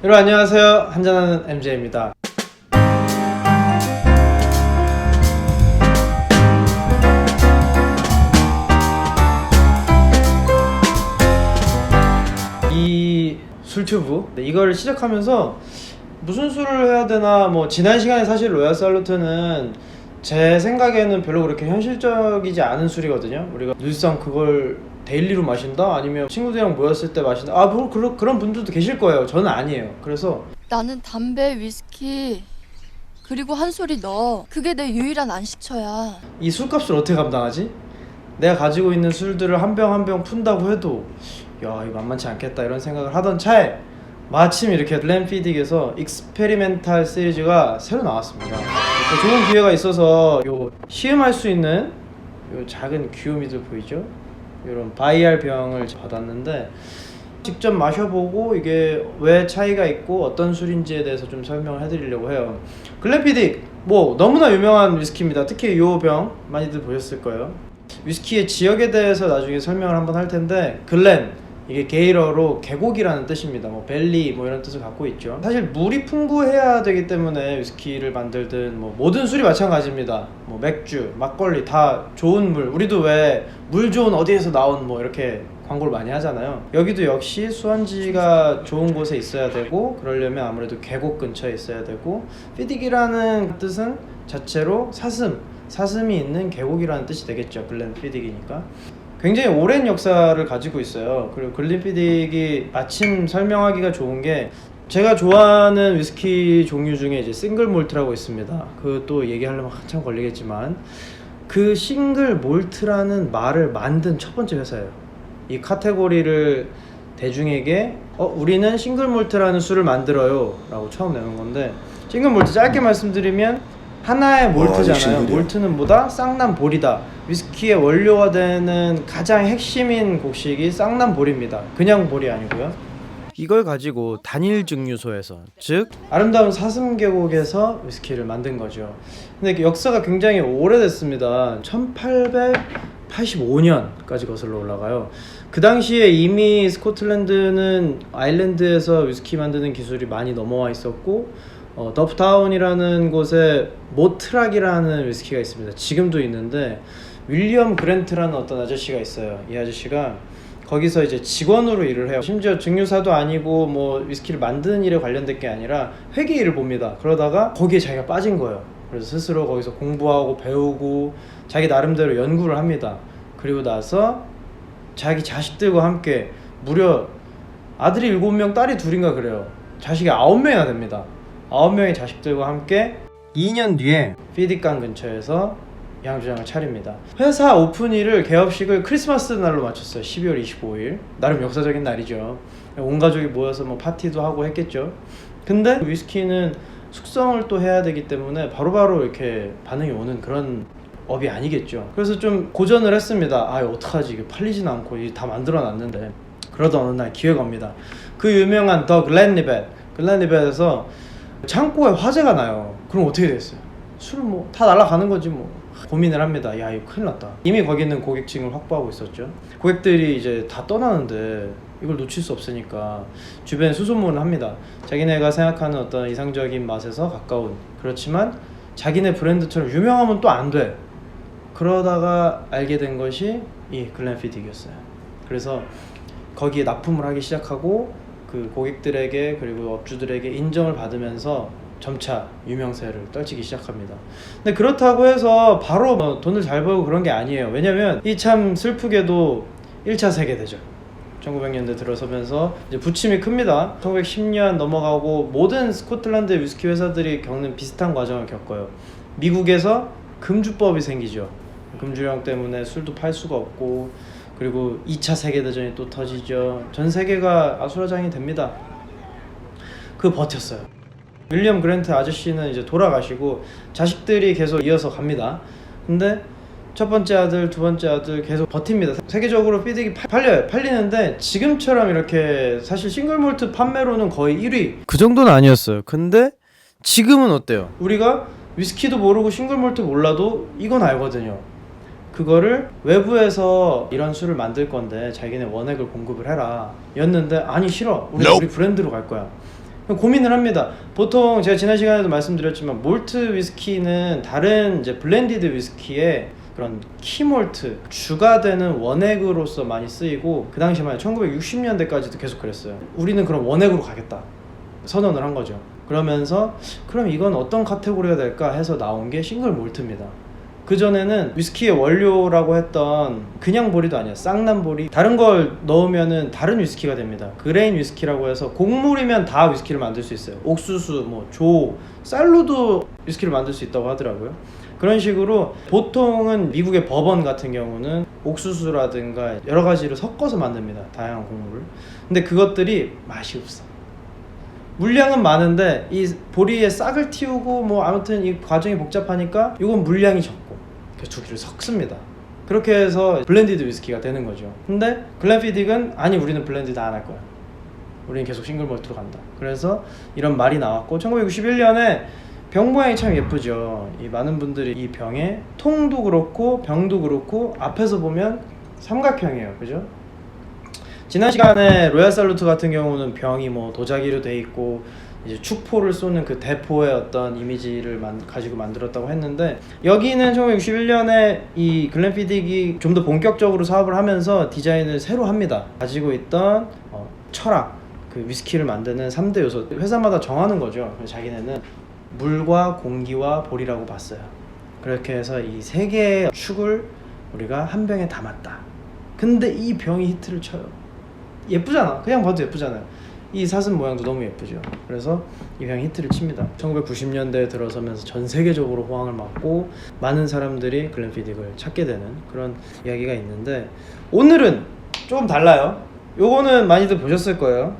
여러분 안녕하세요. 한잔하는 MJ입니다. 이 술튜브 이걸 시작하면서 무슨 술을 해야 되나, 뭐 지난 시간에 사실 로얄 살루트는 제 생각에는 별로 그렇게 현실적이지 않은 술이거든요. 우리가 늘상 그걸 데일리로 마신다? 아니면 친구들이랑 모였을 때 마신다? 뭐 그런 분들도 계실 거예요. 저는 아니에요. 그래서 나는 담배, 위스키, 그리고 한 소리 넣어. 그게 내 유일한 안식처야. 이 술값을 어떻게 감당하지? 내가 가지고 있는 술들을 한 병 한 병 푼다고 해도 야, 이거 만만치 않겠다 이런 생각을 하던 차에 마침 이렇게 글렌피딕에서 익스페리멘탈 시리즈가 새로 나왔습니다. 좋은 기회가 있어서 요 시음할 수 있는 요 작은 귀요미들 보이죠? 이런 바이알 병을 받았는데 직접 마셔보고 이게 왜 차이가 있고 어떤 술인지에 대해서 좀 설명을 해드리려고 해요. 글렌피딕 뭐 너무나 유명한 위스키입니다. 특히 이 병 많이들 보셨을 거예요. 위스키의 지역에 대해서 나중에 설명을 한번 할 텐데, 글렌 이게 게일어로 계곡이라는 뜻입니다. 뭐 밸리 뭐 이런 뜻을 갖고 있죠. 사실 물이 풍부해야 되기 때문에 위스키를 만들든 뭐 모든 술이 마찬가지입니다. 뭐 맥주, 막걸리 다 좋은 물, 우리도 왜 물 좋은 어디에서 나온 뭐 이렇게 광고를 많이 하잖아요. 여기도 역시 수원지가 좋은 곳에 있어야 되고, 그러려면 아무래도 계곡 근처에 있어야 되고, 피딕이라는 뜻은 자체로 사슴이 있는 계곡이라는 뜻이 되겠죠. 글렌피딕이니까. 굉장히 오랜 역사를 가지고 있어요. 그리고 글렌피딕이 마침 설명하기가 좋은 게, 제가 좋아하는 위스키 종류 중에 이제 싱글 몰트라고 있습니다. 그것도 얘기하려면 한참 걸리겠지만, 그 싱글 몰트라는 말을 만든 첫 번째 회사예요. 이 카테고리를 대중에게 우리는 싱글 몰트라는 술을 만들어요 라고 처음 내는 건데, 싱글 몰트 짧게 말씀드리면 하나의 몰트잖아요. 몰트는 뭐다? 쌍남볼이다. 위스키의 원료가 되는 가장 핵심인 곡식이 쌍남볼입니다. 그냥 볼이 아니고요. 이걸 가지고 단일 증류소에서, 즉 아름다운 사슴계곡에서 위스키를 만든 거죠. 근데 역사가 굉장히 오래됐습니다. 1885년까지 거슬러 올라가요. 그 당시에 이미 스코틀랜드는 아일랜드에서 위스키 만드는 기술이 많이 넘어와 있었고, 더프타운이라는 곳에 모트락이라는 위스키가 있습니다. 지금도 있는데 윌리엄 그랜트라는 어떤 아저씨가 있어요. 이 아저씨가 거기서 이제 직원으로 일을 해요. 심지어 증류사도 아니고 뭐 위스키를 만드는 일에 관련된 게 아니라 회계 일을 봅니다. 그러다가 거기에 자기가 빠진 거예요. 그래서 스스로 거기서 공부하고 배우고 자기 나름대로 연구를 합니다. 그리고 나서 자기 자식들과 함께, 무려 아들이 7명 딸이 2인가 그래요. 자식이 9명이나 됩니다. 9명의 자식들과 함께 2년 뒤에 피딕강 근처에서 양조장을 차립니다. 회사 오픈일을, 개업식을 크리스마스 날로 맞췄어요. 12월 25일. 나름 역사적인 날이죠. 온 가족이 모여서 뭐 파티도 하고 했겠죠. 근데 위스키는 숙성을 또 해야 되기 때문에 바로바로 이렇게 반응이 오는 그런 업이 아니겠죠. 그래서 좀 고전을 했습니다. 어떡하지, 이게 팔리진 않고 다 만들어 놨는데. 그러던 어느 날 기회가 옵니다. 그 유명한 더 글렌리벳에서 창고에 화재가 나요. 그럼 어떻게 됐어요? 술 뭐 다 날아가는 거지 뭐. 고민을 합니다. 야, 이거 큰일 났다. 이미 거기는 고객층을 확보하고 있었죠. 고객들이 이제 다 떠나는데 이걸 놓칠 수 없으니까 주변에 수소문을 합니다. 자기네가 생각하는 어떤 이상적인 맛에서 가까운, 그렇지만 자기네 브랜드처럼 유명하면 또 안 돼. 그러다가 알게 된 것이 이 글렌피딕이었어요. 그래서 거기에 납품을 하기 시작하고, 그 고객들에게 그리고 업주들에게 인정을 받으면서 점차 유명세를 떨치기 시작합니다. 근데 그렇다고 해서 바로 돈을 잘 벌고 그런 게 아니에요. 왜냐면 이 참 슬프게도 1차 세계대전 1900년대 들어서면서 이제 부침이 큽니다. 1910년 넘어가고 모든 스코틀랜드 위스키 회사들이 겪는 비슷한 과정을 겪어요. 미국에서 금주법이 생기죠. 금주령 때문에 술도 팔 수가 없고, 그리고 2차 세계대전이 또 터지죠. 전 세계가 아수라장이 됩니다. 버텼어요. 윌리엄 그랜트 아저씨는 이제 돌아가시고 자식들이 계속 이어서 갑니다. 근데 첫 번째 아들, 두 번째 아들 계속 버팁니다. 세계적으로 피딕이 팔리는데 지금처럼 이렇게 사실 싱글몰트 판매로는 거의 1위 그 정도는 아니었어요. 근데 지금은 어때요? 우리가 위스키도 모르고 싱글몰트 몰라도 이건 알거든요. 그거를 외부에서 이런 술을 만들 건데 자기네 원액을 공급을 해라 였는데, 아니 싫어, 우리 브랜드로 갈 거야. 고민을 합니다. 보통 제가 지난 시간에도 말씀드렸지만 몰트 위스키는 다른 이제 블렌디드 위스키의 그런 키몰트, 주가 되는 원액으로서 많이 쓰이고 그 당시만 1960년대까지도 계속 그랬어요. 우리는 그럼 원액으로 가겠다 선언을 한 거죠. 그러면서 그럼 이건 어떤 카테고리가 될까 해서 나온 게 싱글 몰트입니다. 그전에는 위스키의 원료라고 했던 그냥 보리도 아니에요. 쌍난 보리, 다른 걸 넣으면은 다른 위스키가 됩니다. 그레인 위스키라고 해서 곡물이면 다 위스키를 만들 수 있어요. 옥수수, 조, 쌀로도 위스키를 만들 수 있다고 하더라고요. 그런 식으로 보통은 미국의 버번 같은 경우는 옥수수라든가 여러 가지를 섞어서 만듭니다. 다양한 곡물을. 근데 그것들이 맛이 없어. 물량은 많은데 이 보리에 싹을 틔우고 아무튼 이 과정이 복잡하니까 이건 물량이 적고 그래서 두 개를 섞습니다. 그렇게 해서 블렌디드 위스키가 되는 거죠. 근데 글렌피딕은 아니 우리는 블렌디드 안 할 거야. 우리는 계속 싱글 몰트로 간다. 그래서 이런 말이 나왔고 1961년에 병 모양이 참 예쁘죠. 이 많은 분들이 이 병의 통도 그렇고 병도 그렇고 앞에서 보면 삼각형이에요. 그죠? 지난 시간에 로얄 살루트 같은 경우는 병이 도자기로 돼 있고 이제 축포를 쏘는 그 대포의 어떤 이미지를 가지고 만들었다고 했는데 여기는 1961년에 이 글렌피딕이 좀 더 본격적으로 사업을 하면서 디자인을 새로 합니다. 가지고 있던 철학, 그 위스키를 만드는 3대 요소 회사마다 정하는 거죠. 그래서 자기네는 물과 공기와 보리라고 봤어요. 그렇게 해서 이 세 개의 축을 우리가 한 병에 담았다. 근데 이 병이 히트를 쳐요. 예쁘잖아. 그냥 봐도 예쁘잖아요. 이 사슴 모양도 너무 예쁘죠. 그래서 이 병이 히트를 칩니다. 1990년대에 들어서면서 전 세계적으로 호황을 맞고 많은 사람들이 글렌피딕을 찾게 되는 그런 이야기가 있는데 오늘은 조금 달라요. 요거는 많이들 보셨을 거예요.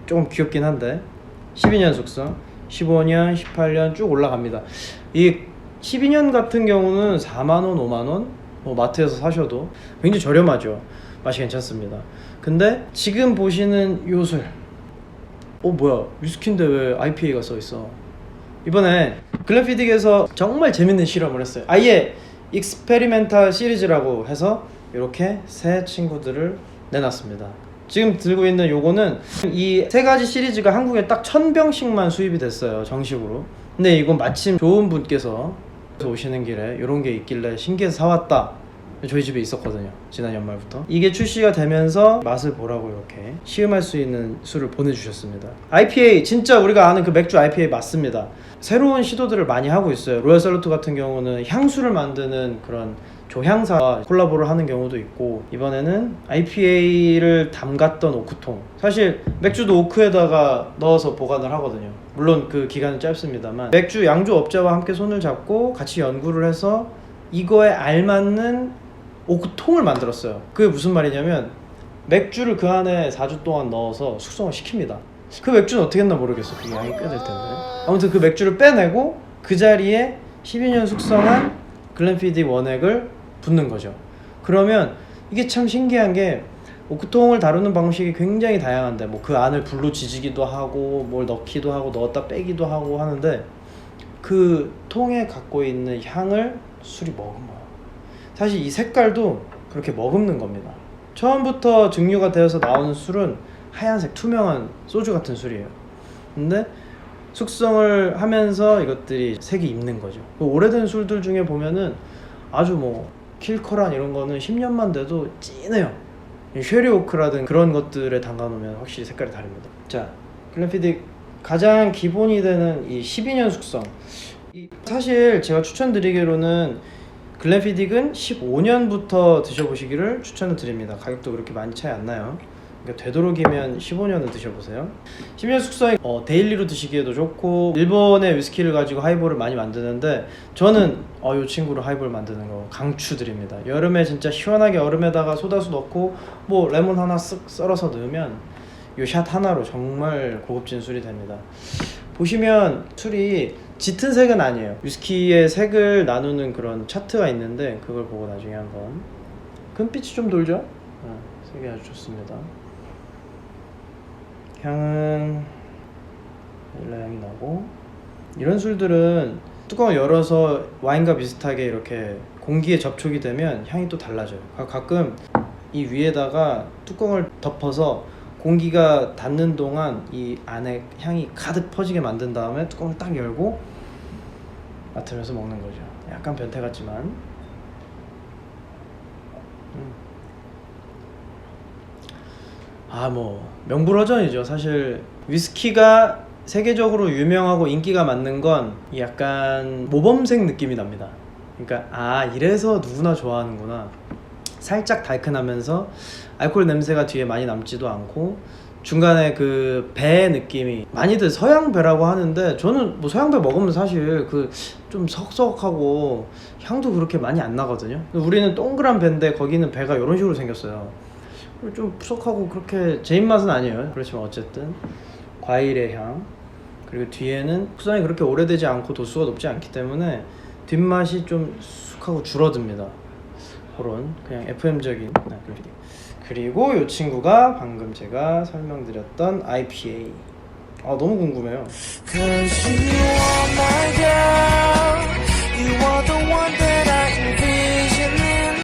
조금 귀엽긴 한데 12년 숙성, 15년, 18년 쭉 올라갑니다. 이 12년 같은 경우는 4만원, 5만원 마트에서 사셔도 굉장히 저렴하죠. 맛이 괜찮습니다. 근데 지금 보시는 요 술 뭐야 위스키인데 왜 IPA가 써있어. 이번에 글렌피딕에서 정말 재밌는 실험을 했어요. 아예 익스페리멘탈 시리즈라고 해서 이렇게 새 친구들을 내놨습니다. 지금 들고 있는 요거는 이 세 가지 시리즈가 한국에 딱 1000병씩만 수입이 됐어요. 정식으로. 근데 이건 마침 좋은 분께서 오시는 길에 이런 게 있길래 신기해서 사왔다. 저희 집에 있었거든요. 지난 연말부터. 이게 출시가 되면서 맛을 보라고 이렇게 시음할 수 있는 술을 보내주셨습니다. IPA 진짜 우리가 아는 그 맥주 IPA 맞습니다. 새로운 시도들을 많이 하고 있어요. 로얄 살루트 같은 경우는 향수를 만드는 그런 조향사와 콜라보를 하는 경우도 있고 이번에는 IPA를 담갔던 오크통, 사실 맥주도 오크에다가 넣어서 보관을 하거든요. 물론 그 기간은 짧습니다만 맥주 양주 업자와 함께 손을 잡고 같이 연구를 해서 이거에 알맞는 오크통을 만들었어요. 그게 무슨 말이냐면 맥주를 그 안에 4주 동안 넣어서 숙성을 시킵니다. 그 맥주는 어떻게 했나 모르겠어. 그게 양이 꽤 될 텐데. 아무튼 그 맥주를 빼내고 그 자리에 12년 숙성한 글렌피딕 원액을 붓는 거죠. 그러면 이게 참 신기한 게 오크통을 다루는 방식이 굉장히 다양한데 그 안을 불로 지지기도 하고 뭘 넣기도 하고 넣었다 빼기도 하고 하는데 그 통에 갖고 있는 향을 술이 머금어요. 사실 이 색깔도 그렇게 머금는 겁니다. 처음부터 증류가 되어서 나오는 술은 하얀색 투명한 소주 같은 술이에요. 근데 숙성을 하면서 이것들이 색이 입는 거죠. 오래된 술들 중에 보면은 아주 킬커란 이런 거는 10년만 돼도 진해요. 쉐리오크라든 그런 것들에 담가놓으면 확실히 색깔이 다릅니다. 자, 글렌피딕 가장 기본이 되는 이 12년 숙성. 사실 제가 추천드리기로는 글렌피딕은 15년부터 드셔보시기를 추천을 드립니다. 가격도 그렇게 많이 차이 안 나요. 그러니까 되도록이면 15년을 드셔보세요. 10년 숙성이 데일리로 드시기에도 좋고 일본의 위스키를 가지고 하이볼을 많이 만드는데 저는 이 친구로 하이볼 만드는 거 강추드립니다. 여름에 진짜 시원하게 얼음에다가 소다수 넣고 레몬 하나 쓱 썰어서 넣으면 요 샷 하나로 정말 고급진 술이 됩니다. 보시면 술이 짙은 색은 아니에요. 위스키의 색을 나누는 그런 차트가 있는데 그걸 보고 나중에 한번 금빛이 좀 돌죠? 색이 아주 좋습니다. 향은 바닐라 향이 나고 이런 술들은 뚜껑을 열어서 와인과 비슷하게 이렇게 공기에 접촉이 되면 향이 또 달라져요. 가끔 이 위에다가 뚜껑을 덮어서 공기가 닿는 동안 이 안에 향이 가득 퍼지게 만든 다음에 뚜껑을 딱 열고 맡으면서 먹는 거죠. 약간 변태 같지만 뭐 명불허전이죠. 사실 위스키가 세계적으로 유명하고 인기가 많는 건 약간 모범생 느낌이 납니다. 그러니까 이래서 누구나 좋아하는구나. 살짝 달큰하면서 알코올 냄새가 뒤에 많이 남지도 않고 중간에 그 배 느낌이, 많이들 서양 배라고 하는데 저는 뭐 서양 배 먹으면 사실 그 좀 석석하고 향도 그렇게 많이 안 나거든요. 우리는 동그란 배인데 거기는 배가 이런 식으로 생겼어요. 좀 푸석하고 그렇게 제 입맛은 아니에요. 그렇지만 어쨌든 과일의 향, 그리고 뒤에는 쿠션이 그렇게 오래되지 않고 도수가 높지 않기 때문에 뒷맛이 좀 쑥하고 줄어듭니다. 그런 그냥 FM적인. 그리고 이 친구가 방금 제가 설명드렸던 IPA. 너무 궁금해요.